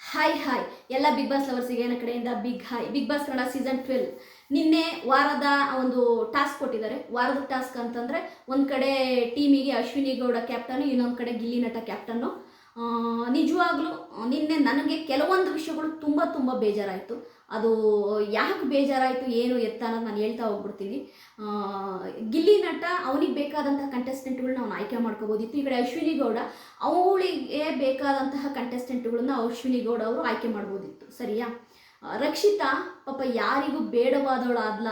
Hi ಎಲ್ಲ big boss ಲವರ್ಸಿಗೆ ನನ್ನ ಕಡೆಯಿಂದ big hi. Big boss Kannada season 12 ನಿನ್ನೆ ವಾರದ ಒಂದು ಟಾಸ್ಕ್ ಕೊಟ್ಟಿದ್ದಾರೆ. ವಾರದ ಟಾಸ್ಕ್ ಅಂತಂದರೆ ಒಂದು ಕಡೆ ಟೀಮಿಗೆ ಅಶ್ವಿನಿ ಗೌಡ ಕ್ಯಾಪ್ಟನ್ನು, ಇನ್ನೊಂದು ಕಡೆ ಗಿಲ್ಲಿ ನಟ ಕ್ಯಾಪ್ಟನ್ನು. ನಿಜವಾಗ್ಲೂ ನಿನ್ನೆ ನನಗೆ ಕೆಲವೊಂದು ವಿಷಯಗಳು ತುಂಬ ಬೇಜಾರಾಯಿತು. ಅದು ಯಾಕೆ ಬೇಜಾರಾಯಿತು ಏನು ಎತ್ತ ಅನ್ನೋದು ನಾನು ಹೇಳ್ತಾ ಹೋಗ್ಬಿಡ್ತೀನಿ. ಗಿಲ್ಲಿ ನಟ ಅವನಿಗೆ ಬೇಕಾದಂತಹ ಕಂಟೆಸ್ಟೆಂಟ್ಗಳನ್ನ ಅವನು ಆಯ್ಕೆ ಮಾಡ್ಕೋಬೋದಿತ್ತು. ಈ ಕಡೆ ಅಶ್ವಿನಿ ಗೌಡ ಅವಳಿಗೆ ಬೇಕಾದಂತಹ ಕಂಟೆಸ್ಟೆಂಟ್ಗಳನ್ನ ಅಶ್ವಿನಿ ಗೌಡ ಅವರು ಆಯ್ಕೆ ಮಾಡ್ಬೋದಿತ್ತು. ಸರಿಯಾ? ರಕ್ಷಿತಾ ಪಾಪ ಯಾರಿಗೂ ಬೇಡವಾದವಳಾದ್ಲ.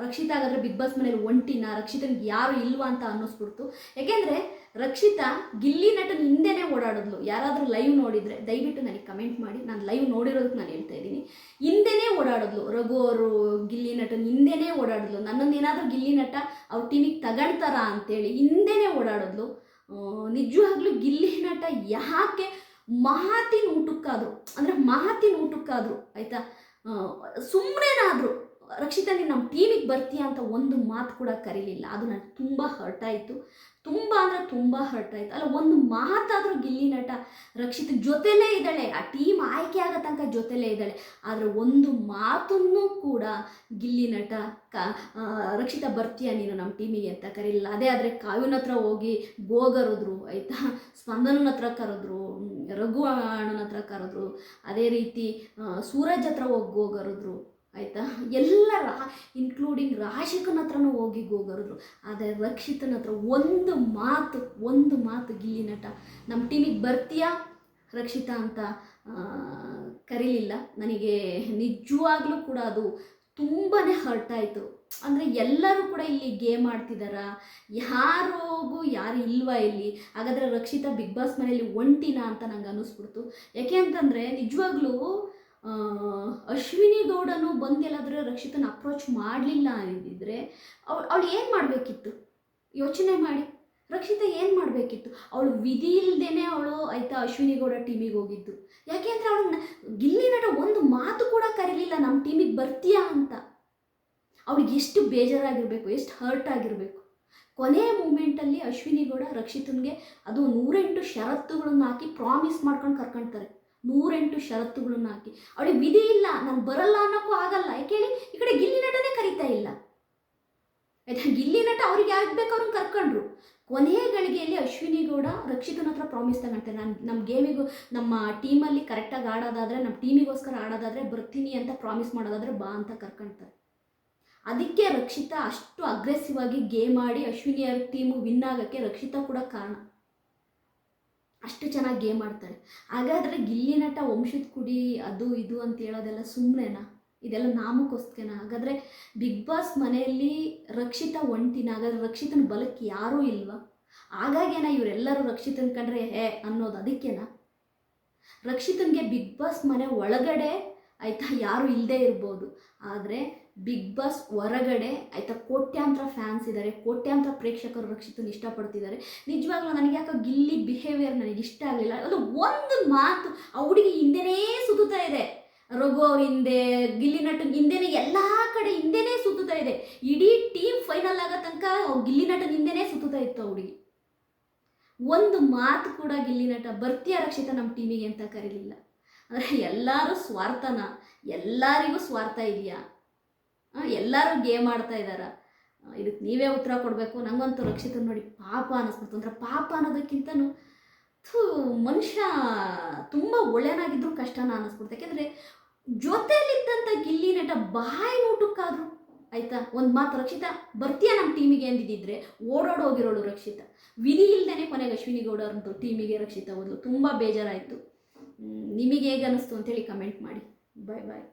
ರಕ್ಷಿತಾ ಹಾಗಾದ್ರೆ ಬಿಗ್ ಬಾಸ್ ಮನೇಲಿ ಒಂಟಿನ, ರಕ್ಷಿತನಿಗೆ ಯಾರು ಇಲ್ವಾ ಅಂತ ಅನ್ನಿಸ್ಬಿಡ್ತು. ಯಾಕೆಂದರೆ ರಕ್ಷಿತಾ ಗಿಲ್ಲಿ ನಟನ ಹಿಂದೆನೇ ಓಡಾಡಿದ್ಲು. ಯಾರಾದರೂ ಲೈವ್ ನೋಡಿದರೆ ದಯವಿಟ್ಟು ನನಗೆ ಕಮೆಂಟ್ ಮಾಡಿ. ನಾನು ಲೈವ್ ನೋಡಿರೋದಕ್ಕೆ ನಾನು ಹೇಳ್ತಾ ಇದ್ದೀನಿ. ಹಿಂದೆನೇ ಓಡಾಡಿದ್ಲು. ರಘು ಅವರು ಗಿಲ್ಲಿ ನಟನ ಹಿಂದೆನೇ ಓಡಾಡಿದ್ಲು. ನನ್ನೊಂದೇನಾದರೂ ಗಿಲ್ಲಿ ನಟ ಅವ್ರ ಟೀಮಿಗೆ ತಗೊಳ್ತಾರ ಅಂತೇಳಿ ಹಿಂದೆನೇ ಓಡಾಡಿದ್ಲು. ನಿಜವಾಗ್ಲೂ ಗಿಲ್ಲಿ ನಟ ಯಾಕೆ ಮಹಾತಿನ ಊಟಕ್ಕಾದ್ರು ಆಯಿತಾ, ಸುಮ್ಮನೆನಾದರೂ ರಕ್ಷಿತಾ ನೀನು ನಮ್ಮ ಟೀಮಿಗೆ ಬರ್ತೀಯಾ ಅಂತ ಒಂದು ಮಾತು ಕೂಡ ಕರೀಲಿಲ್ಲ. ಅದು ನನಗೆ ತುಂಬ ಹರ್ಟ್ ಆಯಿತು. ತುಂಬ ಹರ್ಟ್ ಆಯಿತು. ಅಲ್ಲ, ಒಂದು ಮಾತಾದರೂ ಗಿಲ್ಲಿ ನಟ ರಕ್ಷಿತ ಜೊತೆಲೇ ಇದ್ದಾಳೆ, ಆ ಟೀಮ್ ಆಯ್ಕೆ ಆಗೋ ತನಕ ಜೊತೆಲೇ ಇದ್ದಾಳೆ. ಆದರೆ ಒಂದು ಮಾತನ್ನು ಕೂಡ ಗಿಲ್ಲಿ ನಟ ರಕ್ಷಿತಾ ಬರ್ತೀಯಾ ನೀನು ನಮ್ಮ ಟೀಮಿಗೆ ಅಂತ ಕರೀಲಿಲ್ಲ. ಅದೇ ಆದರೆ ಕಾವ್ಯನ ಹತ್ರ ಹೋಗಿ ಗೋಗರಿದ್ರು ಆಯಿತಾ, ಸ್ಪಂದನ ಹತ್ರ ಕರೆದ್ರು, ರಘು ಅಣ್ಣನ ಹತ್ರ ಕರೆದ್ರು, ಅದೇ ರೀತಿ ಸೂರಜ್ ಹತ್ರ ಹೋಗಿ ಗೋಗರಿದ್ರು ಆಯಿತಾ, ಎಲ್ಲರ ಇನ್ಕ್ಲೂಡಿಂಗ್ ರಾಶಿಕನ ಹತ್ರನೂ ಹೋಗಿ ಗೋಗರಿದ್ರು. ಆದರೆ ರಕ್ಷಿತನ ಹತ್ರ ಒಂದು ಮಾತು ಗಿಲ್ಲಿ ನಟ ನಮ್ಮ ಟೀಮಿಗೆ ಬರ್ತೀಯಾ ರಕ್ಷಿತಾ ಅಂತ ಕರೀಲಿಲ್ಲ. ನನಗೆ ನಿಜವಾಗ್ಲೂ ಕೂಡ ಅದು ತುಂಬಾ ಹರ್ಟ್ ಆಯಿತು. ಅಂದರೆ ಎಲ್ಲರೂ ಕೂಡ ಇಲ್ಲಿ ಗೇಮ್ ಆಡ್ತಿದ್ದಾರಾ, ಯಾರು ಇಲ್ವಾ ಇಲ್ಲಿ? ಹಾಗಾದರೆ ರಕ್ಷಿತಾ ಬಿಗ್ ಬಾಸ್ ಮನೆಯಲ್ಲಿ ಒಂಟಿನ ಅಂತ ನಂಗೆ ಅನ್ನಿಸ್ಬಿಡ್ತು. ಯಾಕೆ ಅಂತಂದರೆ ನಿಜವಾಗ್ಲೂ ಅಶ್ವಿನಿ ಗೌಡನು ಬಂದೆಲ್ಲಾದರೆ ರಕ್ಷಿತನ ಅಪ್ರೋಚ್ ಮಾಡಲಿಲ್ಲ ಅಂದಿದ್ದರೆ ಅವಳು ಏನು ಮಾಡಬೇಕಿತ್ತು? ಯೋಚನೆ ಮಾಡಿ. ರಕ್ಷಿತಾ ಏನು ಮಾಡಬೇಕಿತ್ತು? ಅವಳು ವಿಧಿ ಇಲ್ಲದೇ ಅವಳು ಆಯಿತಾ ಅಶ್ವಿನಿ ಗೌಡ ಟೀಮಿಗೆ ಹೋಗಿದ್ದು. ಯಾಕೆ ಅಂದರೆ ಅವಳು ಗಿಲ್ಲಿ ನಟ ಒಂದು ಮಾತು ಕೂಡ ಕರೀಲಿಲ್ಲ ನಮ್ಮ ಟೀಮಿಗೆ ಬರ್ತೀಯಾ ಅಂತ. ಅವಳಿಗೆ ಎಷ್ಟು ಬೇಜಾರಾಗಿರಬೇಕು, ಎಷ್ಟು ಹರ್ಟ್ ಆಗಿರಬೇಕು. ಕೊನೆಯ ಮೂಮೆಂಟಲ್ಲಿ ಅಶ್ವಿನಿ ಗೌಡ ರಕ್ಷಿತನಿಗೆ ಅದು 108 ಷರತ್ತುಗಳನ್ನು ಹಾಕಿ ಪ್ರಾಮಿಸ್ ಮಾಡ್ಕೊಂಡು ಕರ್ಕೊಳ್ತಾರೆ. 108 ಷರತ್ತುಗಳನ್ನು ಹಾಕಿ. ಅವಳಿಗೆ ವಿಧಿ ಇಲ್ಲ, ನಾನು ಬರಲ್ಲ ಅನ್ನೋಕ್ಕೂ ಆಗಲ್ಲ. ಯಾಕೆ ಹೇಳಿ? ಈ ಕಡೆ ಗಿಲ್ಲಿ ನಟನೇ ಕರೀತಾ ಇಲ್ಲ ಆಯ್ತಾ. ಗಿಲ್ಲಿ ನಟ ಅವ್ರಿಗೆ ಯಾಕೆ ಬೇಕು ಅವ್ರನ್ನ ಕರ್ಕೊಂಡ್ರು. ಕೊನೆಯ ಗಳಿಗೆಯಲ್ಲಿ ಅಶ್ವಿನಿ ಗೌಡ ರಕ್ಷಿತನ ಹತ್ರ ಪ್ರಾಮಿಸ್ ತಗೊಳ್ತಾರೆ, ನಾನು ನಮ್ಮ ಗೇಮಿಗೂ ನಮ್ಮ ಟೀಮಲ್ಲಿ ಕರೆಕ್ಟಾಗಿ ಆಡೋದಾದರೆ, ನಮ್ಮ ಟೀಮಿಗೋಸ್ಕರ ಆಡೋದಾದರೆ ಬರ್ತೀನಿ ಅಂತ ಪ್ರಾಮಿಸ್ ಮಾಡೋದಾದರೆ ಬಾ ಅಂತ ಕರ್ಕೊಳ್ತಾರೆ. ಅದಕ್ಕೆ ರಕ್ಷಿತಾ ಅಷ್ಟು ಅಗ್ರೆಸಿವ್ ಆಗಿ ಗೇಮ್ ಆಡಿ ಅಶ್ವಿನಿಯ ಟೀಮು ವಿನ್ ಆಗೋಕ್ಕೆ ರಕ್ಷಿತಾ ಕೂಡ ಕಾರಣ. ಅಷ್ಟು ಚೆನ್ನಾಗಿ ಗೇಮ್ ಆಡ್ತಾಳೆ. ಹಾಗಾದರೆ ಗಿಲ್ಲಿ ನಟ ವಂಶದ ಕುಡಿ ಅದು ಇದು ಅಂತ ಹೇಳೋದೆಲ್ಲ ಸುಮ್ಮನೆನಾ? ಇದೆಲ್ಲ ನಾಮಕ್ಕೋಸ್ಕರನಾ? ಹಾಗಾದರೆ ಬಿಗ್ ಬಾಸ್ ಮನೆಯಲ್ಲಿ ರಕ್ಷಿತಾ ಒಂಟಿನ? ಹಾಗಾದರೆ ರಕ್ಷಿತನ ಬಲಕ್ಕೆ ಯಾರೂ ಇಲ್ವಾ? ಹಾಗಾಗೇನಾ ಇವರೆಲ್ಲರೂ ರಕ್ಷಿತನ ಕಂಡ್ರೆ ಅನ್ನೋದು? ಅದಕ್ಕೇನಾ? ರಕ್ಷಿತನಿಗೆ ಬಿಗ್ ಬಾಸ್ ಮನೆ ಒಳಗಡೆ ಆಯಿತಾ ಯಾರೂ ಇಲ್ಲದೆ ಇರ್ಬೋದು, ಆದರೆ ಬಿಗ್ ಬಾಸ್ ಹೊರಗಡೆ ಆಯಿತಾ ಕೋಟ್ಯಾಂತರ ಫ್ಯಾನ್ಸ್ ಇದ್ದಾರೆ, ಕೋಟ್ಯಾಂತರ ಪ್ರೇಕ್ಷಕರು ರಕ್ಷಿತನ ಇಷ್ಟಪಡ್ತಿದ್ದಾರೆ. ನಿಜವಾಗ್ಲೂ ನನಗೆ ಯಾಕೋ ಗಿಲ್ಲಿ ಬಿಹೇವಿಯರ್ ನನಗೆ ಇಷ್ಟ ಆಗಲಿಲ್ಲ. ಅದು ಒಂದು ಮಾತು ಆ ಹುಡುಗಿ ಹಿಂದೆನೇ ಸುತ್ತುತ್ತಾ ಇದೆ. ರಘು ಅವ್ರ ಹಿಂದೆ, ಗಿಲ್ಲಿ ನಟನ ಹಿಂದೆನೇ, ಎಲ್ಲ ಕಡೆ ಹಿಂದೆನೇ ಸುತ್ತುತ್ತಾ ಇದೆ. ಇಡೀ ಟೀಮ್ ಫೈನಲ್ ಆಗೋ ತನಕ ಗಿಲ್ಲಿ ನಟನ ಹಿಂದೆನೇ ಸುತ್ತುತ್ತಾ ಇತ್ತು ಆ ಹುಡುಗಿ. ಒಂದು ಮಾತು ಕೂಡ ಗಿಲ್ಲಿ ನಟ ಬರ್ತೀಯಾ ರಕ್ಷಿತಾ ನಮ್ಮ ಟೀಮಿಗೆ ಅಂತ ಕರೀಲಿಲ್ಲ. ಅಂದರೆ ಎಲ್ಲರೂ ಸ್ವಾರ್ಥನ? ಎಲ್ಲರಿಗೂ ಸ್ವಾರ್ಥ ಇದೆಯಾ? ಎಲ್ಲರೂ ಗೇಮ್ ಆಡ್ತಾ ಇದ್ದಾರಾ? ಇದಕ್ಕೆ ನೀವೇ ಉತ್ತರ ಕೊಡಬೇಕು. ನನಗಂತೂ ರಕ್ಷಿತನ ನೋಡಿ ಪಾಪ ಅನ್ನಿಸ್ಬಿಡ್ತು. ಅಂದರೆ ಪಾಪ ಅನ್ನೋದಕ್ಕಿಂತನೂ ಮನುಷ್ಯ ತುಂಬ ಒಳ್ಳೆಯನಾಗಿದ್ದರೂ ಕಷ್ಟನ ಅನ್ನಿಸ್ಬಿಡ್ತು. ಯಾಕೆಂದರೆ ಜೊತೆಯಲ್ಲಿದ್ದಂಥ ಗಿಲ್ಲಿ ನಟ ಬಾಯಿ ಊಟಕ್ಕಾದ್ರು ಆಯಿತಾ ಒಂದು ಮಾತು ರಕ್ಷಿತಾ ಬರ್ತೀಯಾ ನಮ್ಮ ಟೀಮಿಗೆ ಅಂದಿದ್ದರೆ ಓಡೋಡೋಗಿರೋಳು ರಕ್ಷಿತಾ. ವಿಧಿ ಇಲ್ಲದೇ ಕೊನೆಗೆ ಅಶ್ವಿನಿ ಗೌಡ ಅವ್ರದ್ದು ಟೀಮಿಗೆ ರಕ್ಷಿತಾ ಹೋದ್ಲು. ತುಂಬ ಬೇಜಾರಾಯಿತು. ನಿಮಗೆ ಹೇಗೆ ಅನ್ನಿಸ್ತು ಅಂತೇಳಿ ಕಮೆಂಟ್ ಮಾಡಿ. ಬಾಯ್.